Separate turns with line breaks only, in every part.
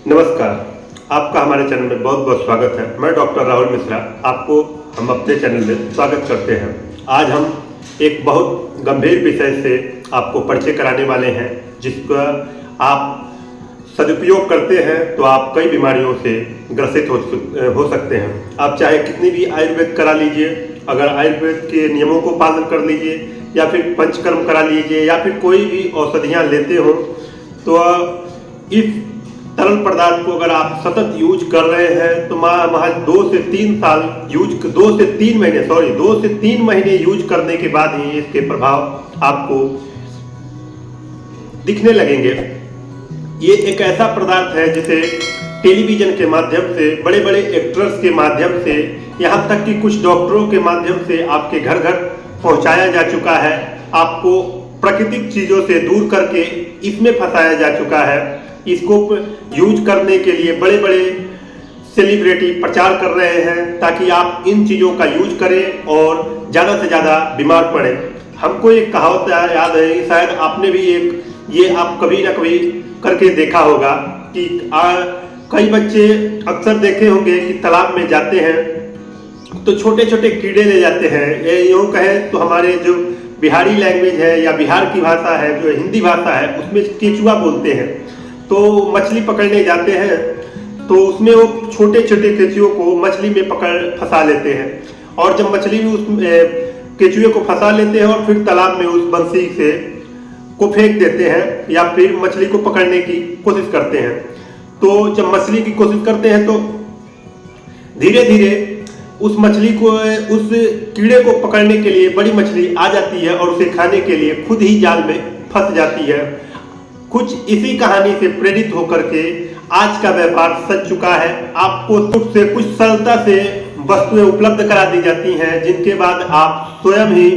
नमस्कार, आपका हमारे चैनल में बहुत बहुत स्वागत है। मैं डॉक्टर राहुल मिश्रा आपको हम अपने चैनल में स्वागत करते हैं। आज हम एक बहुत गंभीर विषय से आपको परिचय कराने वाले हैं, जिसका आप सदुपयोग करते हैं तो आप कई बीमारियों से ग्रसित हो सकते हैं। आप चाहे कितनी भी आयुर्वेद करा लीजिए, अगर आयुर्वेद के नियमों को पालन कर लीजिए या फिर पंचकर्म करा लीजिए या फिर कोई भी औषधियाँ लेते हो, तो इस तरल पदार्थ को अगर आप सतत यूज कर रहे हैं तो महज 2 से 3 महीने यूज करने के बाद ही इसके प्रभाव आपको दिखने लगेंगे। ये एक ऐसा पदार्थ है जिसे टेलीविजन के माध्यम से, बड़े बड़े एक्टर्स के माध्यम से, यहाँ तक कि कुछ डॉक्टरों के माध्यम से आपके घर घर पहुँचाया जा चुका है। आपको प्राकृतिक चीज़ों से दूर करके इसमें फंसाया जा चुका है। इसको यूज करने के लिए बड़े बड़े सेलिब्रिटी प्रचार कर रहे हैं ताकि आप इन चीज़ों का यूज करें और ज़्यादा से ज़्यादा बीमार पड़े। हमको एक कहावत याद है, शायद आपने भी ये आप कभी ना कभी करके देखा होगा कि कई बच्चे अक्सर देखे होंगे कि तालाब में जाते हैं तो छोटे छोटे कीड़े ले जाते हैं। यूँ कहें तो हमारे जो बिहारी लैंग्वेज है या बिहार की भाषा है, जो हिंदी भाषा है, उसमें केचुआ बोलते हैं। तो मछली पकड़ने जाते हैं तो उसमें वो छोटे छोटे केचुओं को मछली में फंसा लेते हैं, और जब मछली में उस केचुए को फंसा लेते हैं और फिर तालाब में उस बंसी से को फेंक देते हैं या फिर मछली को पकड़ने की कोशिश करते हैं। तो जब मछली की कोशिश करते हैं तो धीरे धीरे उस मछली को, उस कीड़े को पकड़ने के लिए बड़ी मछली आ जाती है और उसे खाने के लिए खुद ही जाल में फंस जाती है। कुछ इसी कहानी से प्रेरित होकर के आज का व्यापार सज चुका है। आपको से कुछ सरलता से वस्तुएं उपलब्ध करा दी जाती हैं, जिनके बाद आप स्वयं ही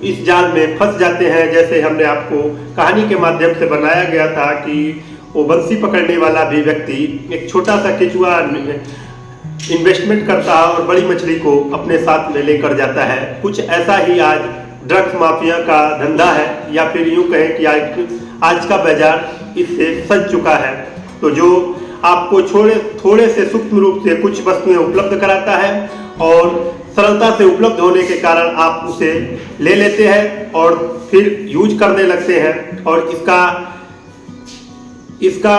इस जाल में फंस जाते हैं। जैसे हमने आपको कहानी के माध्यम से बनाया गया था कि वो बंसी पकड़ने वाला भी व्यक्ति एक छोटा सा केचुआ इन्वेस्टमेंट करता है और बड़ी मछली को अपने साथ में लेकर जाता है। कुछ ऐसा ही आज ड्रग्स माफिया का धंधा है, या फिर यूँ कहें कि आज का बाजार इससे सज चुका है। तो जो आपको थोड़े से सूक्ष्म रूप से कुछ वस्तुएं उपलब्ध कराता है और सरलता से उपलब्ध होने के कारण आप उसे ले लेते हैं और फिर यूज करने लगते हैं, और इसका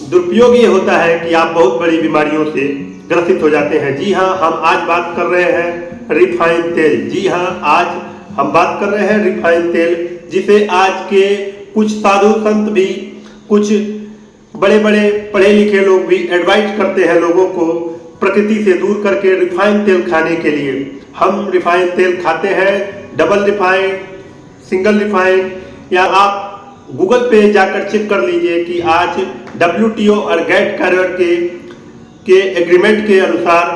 दुरुपयोग ये होता है कि आप बहुत बड़ी बीमारियों से ग्रसित हो जाते हैं। जी हाँ, हम आज बात कर रहे हैं रिफाइन तेल। जी हाँ, आज हम बात कर रहे हैं रिफाइन तेल, जिसे आज के कुछ साधु संत भी, कुछ बड़े बड़े पढ़े लिखे लोग भी एडवाइज करते हैं लोगों को प्रकृति से दूर करके रिफाइन तेल खाने के लिए। हम रिफाइन तेल खाते हैं, डबल रिफाइन, सिंगल रिफाइन, या आप गूगल पे जाकर चेक कर लीजिए कि आज WTO और गैट कार्यर के एग्रीमेंट के अनुसार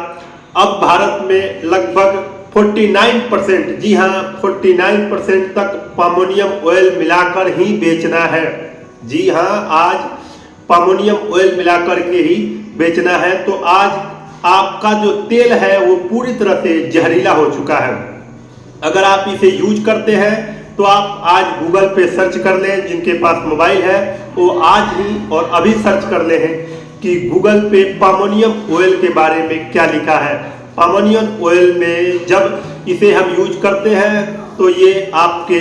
अब भारत में लगभग 49%, जी हाँ 49% तक पामोनियम ऑयल मिलाकर ही बेचना है। जी हाँ, आज पामोनियम ऑयल मिलाकर के ही बेचना है। तो आज आपका जो तेल है वो पूरी तरह से जहरीला हो चुका है। अगर आप इसे यूज करते हैं तो आप आज गूगल पे सर्च कर लें, जिनके पास मोबाइल है वो आज ही और अभी सर्च कर ले हैं कि गूगल पे पामोनियम ऑयल के बारे में क्या लिखा है। पामोनियम ऑयल में जब इसे हम यूज करते हैं तो ये आपके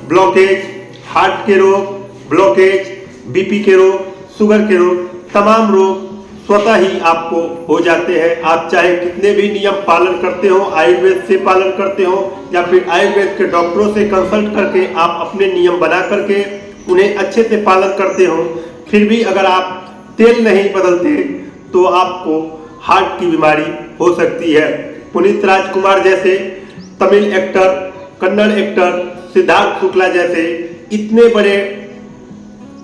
ब्लॉकेज, हार्ट के रोग, ब्लॉकेज, बीपी के रोग, शुगर के रोग, तमाम रोग स्वतः ही आपको हो जाते हैं। आप चाहे कितने भी नियम पालन करते हो, आयुर्वेद से पालन करते हो या फिर आयुर्वेद के डॉक्टरों से कंसल्ट करके आप अपने नियम बना करके उन्हें अच्छे से पालन करते हो, फिर भी अगर आप तेल नहीं बदलते तो आपको हार्ट की बीमारी हो सकती है। पुनीत राजकुमार जैसे तमिल एक्टर, कन्नड़ एक्टर, सिद्धार्थ शुक्ला जैसे इतने बड़े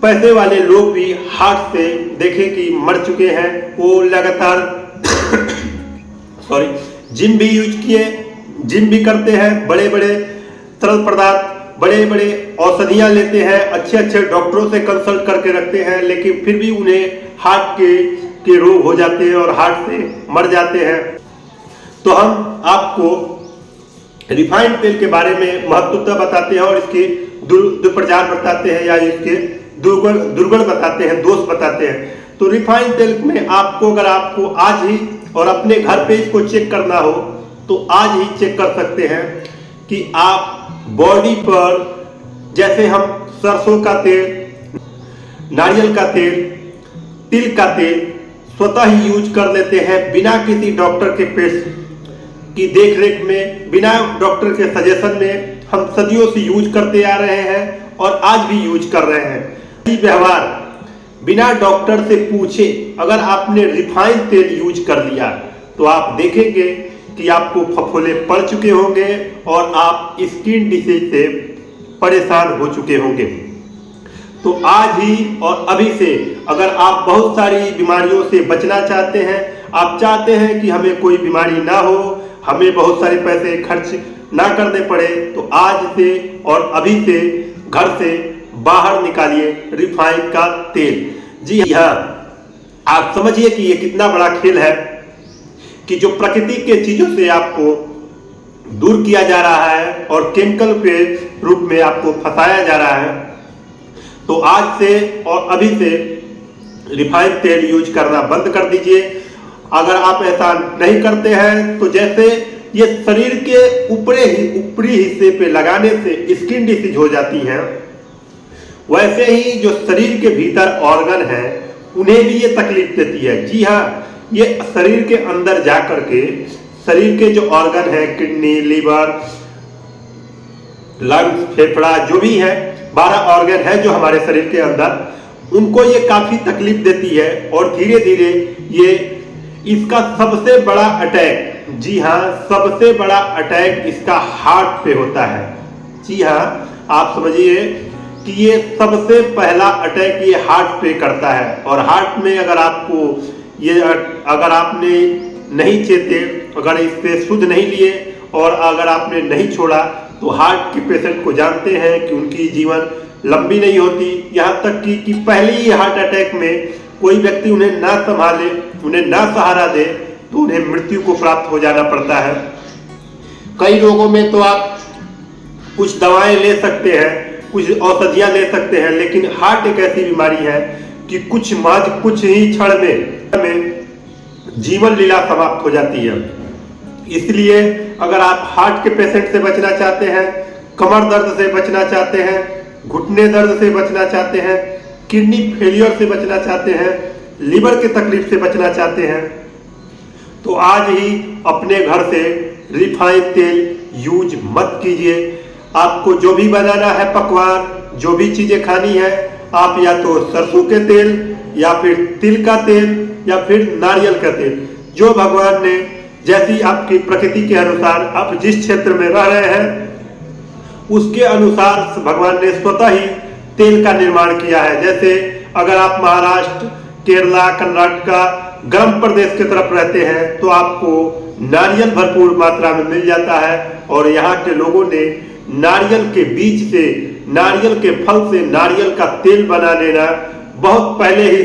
पैसे वाले लोग भी हार्ट से देखें कि मर चुके हैं। वो लगातार जिम भी यूज किए, जिम भी करते हैं, बड़े बड़े तरल पदार्थ, बड़े बड़े औषधियाँ लेते हैं, अच्छे अच्छे डॉक्टरों से कंसल्ट करके रखते हैं, लेकिन फिर भी उन्हें हार्ट के रोग हो जाते हैं और हार्ट से मर जाते हैं। तो हम आपको रिफाइंड तेल के बारे में महत्वता बताते हैं और इसके दुष्प्रचार बताते हैं या इसके दुर्गुण बताते हैं, दोष बताते हैं। तो रिफाइंड तेल में आपको, अगर आपको आज ही और अपने घर पे इसको चेक करना हो तो आज ही चेक कर सकते हैं कि आप बॉडी पर, जैसे हम सरसों का तेल, नारियल का तेल, तिल का तेल स्वतः ही यूज कर लेते हैं बिना किसी डॉक्टर के पेश की देखरेख में, बिना डॉक्टर के सजेशन में हम सदियों से यूज करते आ रहे हैं और आज भी यूज कर रहे हैं। व्यवहार बिना डॉक्टर से पूछे अगर आपने रिफाइंड तेल यूज कर लिया तो आप देखेंगे कि आपको फफोले पड़ चुके होंगे और आप स्किन डिसीज से परेशान हो चुके होंगे। तो आज ही और अभी से अगर आप बहुत सारी बीमारियों से बचना चाहते हैं, आप चाहते हैं कि हमें कोई बीमारी ना हो, हमें बहुत सारे पैसे खर्च ना करने पड़े, तो आज से और अभी से घर से बाहर निकालिए रिफाइंड का तेल। जी हाँ, आप समझिए कि ये कितना बड़ा खेल है कि जो प्रकृति के चीजों से आपको दूर किया जा रहा है और केमिकल के रूप में आपको फंसाया जा रहा है। तो आज से और अभी से रिफाइंड तेल यूज करना बंद कर दीजिए। अगर आप ऐसा नहीं करते हैं तो जैसे ये शरीर के ऊपरी हिस्से पे लगाने से स्किन डिसीज हो जाती हैं, वैसे ही जो शरीर के भीतर ऑर्गन है उन्हें भी ये तकलीफ देती है। जी हाँ, ये शरीर के अंदर जा करके शरीर के जो ऑर्गन है, किडनी, लीवर, लंग्स, फेफड़ा, जो भी है 12 ऑर्गन है जो हमारे शरीर के अंदर, उनको ये काफी तकलीफ देती है और धीरे धीरे ये इसका सबसे बड़ा अटैक, जी हाँ, सबसे बड़ा अटैक इसका हार्ट पे होता है। जी हाँ, आप समझिए कि ये सबसे पहला अटैक ये हार्ट पे करता है और हार्ट में अगर आपने नहीं चेते, अगर इससे शुद्ध नहीं लिए और अगर आपने नहीं छोड़ा तो हार्ट के पेशेंट को जानते हैं कि उनकी जीवन लंबी नहीं होती। यहाँ तक कि पहले ही हार्ट अटैक में कोई व्यक्ति उन्हें ना संभाले, उन्हें ना सहारा दे तो उन्हें मृत्यु को प्राप्त हो जाना पड़ता है। कई रोगों में तो आप कुछ दवाएं ले सकते हैं, कुछ औषधियां ले सकते हैं, लेकिन हार्ट एक ऐसी बीमारी है कि कुछ ही क्षण में जीवन लीला समाप्त हो जाती है। इसलिए अगर आप हार्ट के पेशेंट से बचना चाहते हैं, कमर दर्द से बचना चाहते हैं, घुटने दर्द से बचना चाहते हैं, किडनी फेलियर से बचना चाहते हैं, लीवर की तकलीफ से बचना चाहते हैं, तो आज ही अपने घर से रिफाइंड तेल यूज मत कीजिए। आपको जो भी बनाना है पकवान, जो भी चीजें खानी है, आप या तो सरसों के तेल या फिर तिल का तेल या फिर नारियल का तेल, जो भगवान ने जैसी आपकी प्रकृति के अनुसार आप जिस क्षेत्र में रह रहे हैं उसके अनुसार भगवान ने स्वतः ही तेल का निर्माण किया है। जैसे अगर आप महाराष्ट्र, केरला, कर्नाटका, गर्म प्रदेश की तरफ रहते हैं तो आपको नारियल भरपूर मात्रा में मिल जाता है और यहाँ के लोगों ने नारियल के बीज से, नारियल के फल से नारियल का तेल बना लेना बहुत पहले ही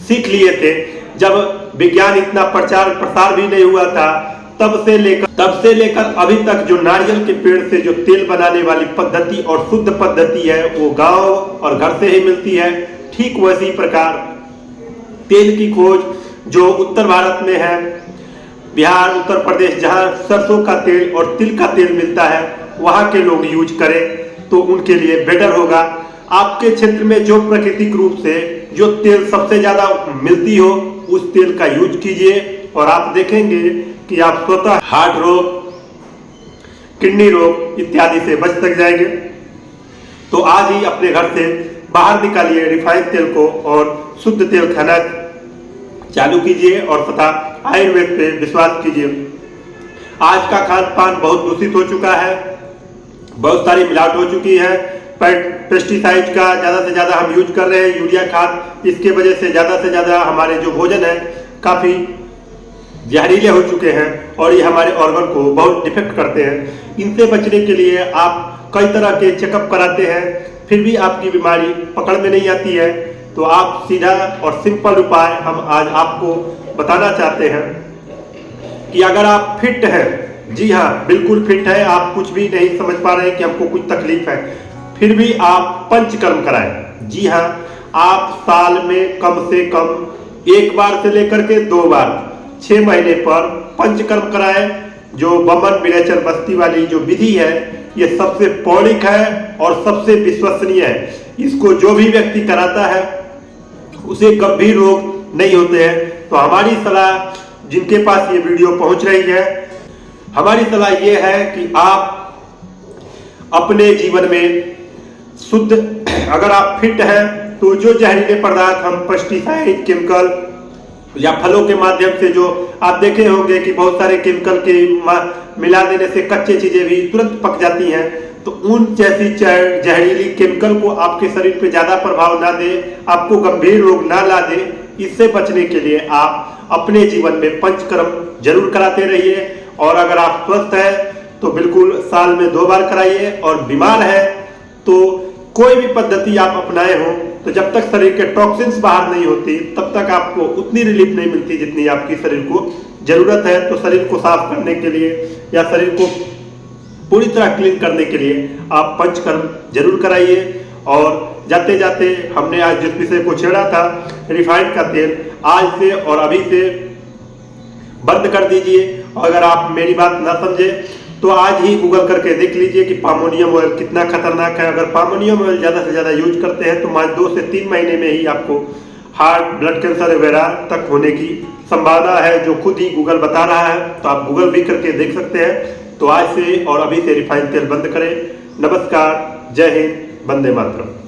सीख लिए थे। जब विज्ञान इतना प्रचार प्रसार भी नहीं हुआ था, तब से लेकर अभी तक जो नारियल के पेड़ से जो तेल बनाने वाली पद्धति और शुद्ध पद्धति है वो गांव और घर से ही मिलती है। ठीक वैसी प्रकार तेल की खोज जो उत्तर भारत में है, बिहार, उत्तर प्रदेश, जहां सरसों का तेल और तिल का तेल मिलता है, वहां के लोग यूज करें तो उनके लिए बेटर होगा। आपके क्षेत्र में जो प्राकृतिक रूप से जो तेल सबसे ज्यादा मिलती हो उस तेल का यूज कीजिए और आप देखेंगे कि आप स्वतः हार्ट रोग, किडनी रोग इत्यादि से बच सक जाएंगे। तो आज ही अपने घर से बाहर निकालिए रिफाइंड तेल को और शुद्ध तेल खाना चालू कीजिए और तथा आयुर्वेद पे विश्वास कीजिए। आज का खान पान बहुत दूषित हो चुका है, बहुत सारी मिलावट हो चुकी है, पेस्टिसाइड का ज्यादा से ज्यादा हम यूज कर रहे हैं, यूरिया खाद, इसके वजह से ज्यादा हमारे जो भोजन है काफी जहरीले हो चुके हैं और ये हमारे ऑर्गन को बहुत डिफेक्ट करते हैं। इनसे बचने के लिए आप कई तरह के चेकअप कराते हैं, फिर भी आपकी बीमारी पकड़ में नहीं आती है, तो आप सीधा और सिंपल उपाय हम आज आपको बताना चाहते हैं कि अगर आप फिट हैं, जी हाँ बिल्कुल फिट है, आप कुछ भी नहीं समझ पा रहे हैं कि हमको कुछ तकलीफ है, फिर भी आप पंचकर्म कराएं। जी हाँ, आप साल में कम से कम एक बार से लेकर के 2 बार 6 महीने पर पंचकर्म कराएं। जो बमन विरेचन बस्ती वाली जो विधि है ये सबसे पौराणिक है और सबसे विश्वसनीय है। इसको जो भी व्यक्ति कराता है उसे गंभीर रोग नहीं होते हैं। तो हमारी सलाह, जिनके पास ये वीडियो पहुंच रही है, हमारी सलाह ये है कि आप अपने जीवन में शुद्ध, अगर आप फिट हैं तो जो जहरीले पदार्थ हम पेस्टिसाइड, केमिकल या फलों के माध्यम से, जो आप देखे होंगे कि बहुत सारे केमिकल के मिला देने से कच्चे चीजें भी तुरंत पक जाती हैं, तो उन जैसी जहरीली केमिकल को आपके शरीर पे ज्यादा प्रभाव ना दे, आपको गंभीर रोग ना ला दे, इससे बचने के लिए आप अपने जीवन में पंचकर्म जरूर कराते रहिए। और अगर आप स्वस्थ हैं तो बिल्कुल साल में 2 बार कराइए, और बीमार है तो कोई भी पद्धति आप अपनाए हो तो जब तक शरीर के टॉक्सिन्स बाहर नहीं होती तब तक आपको उतनी रिलीफ नहीं मिलती जितनी आपकी शरीर को जरूरत है। तो शरीर को साफ करने के लिए या शरीर को पूरी तरह क्लीन करने के लिए आप पंचकर्म जरूर कराइए। और जाते जाते हमने आज जिस विषय को छेड़ा था, रिफाइंड का तेल, आज से और अभी से बंद कर दीजिए। और अगर आप मेरी बात ना समझे तो आज ही गूगल करके देख लीजिए कि पामोनियम ऑयल कितना खतरनाक है। अगर पामोनियम ऑयल ज़्यादा से ज़्यादा यूज करते हैं तो मान 2 से 3 महीने में ही आपको हार्ट, ब्लड कैंसर वगैरह तक होने की संभावना है, जो खुद ही गूगल बता रहा है। तो आप गूगल भी करके देख सकते हैं। तो आज से और अभी से रिफाइंड तेल बंद करें। नमस्कार, जय हिंद, वंदे मातरम।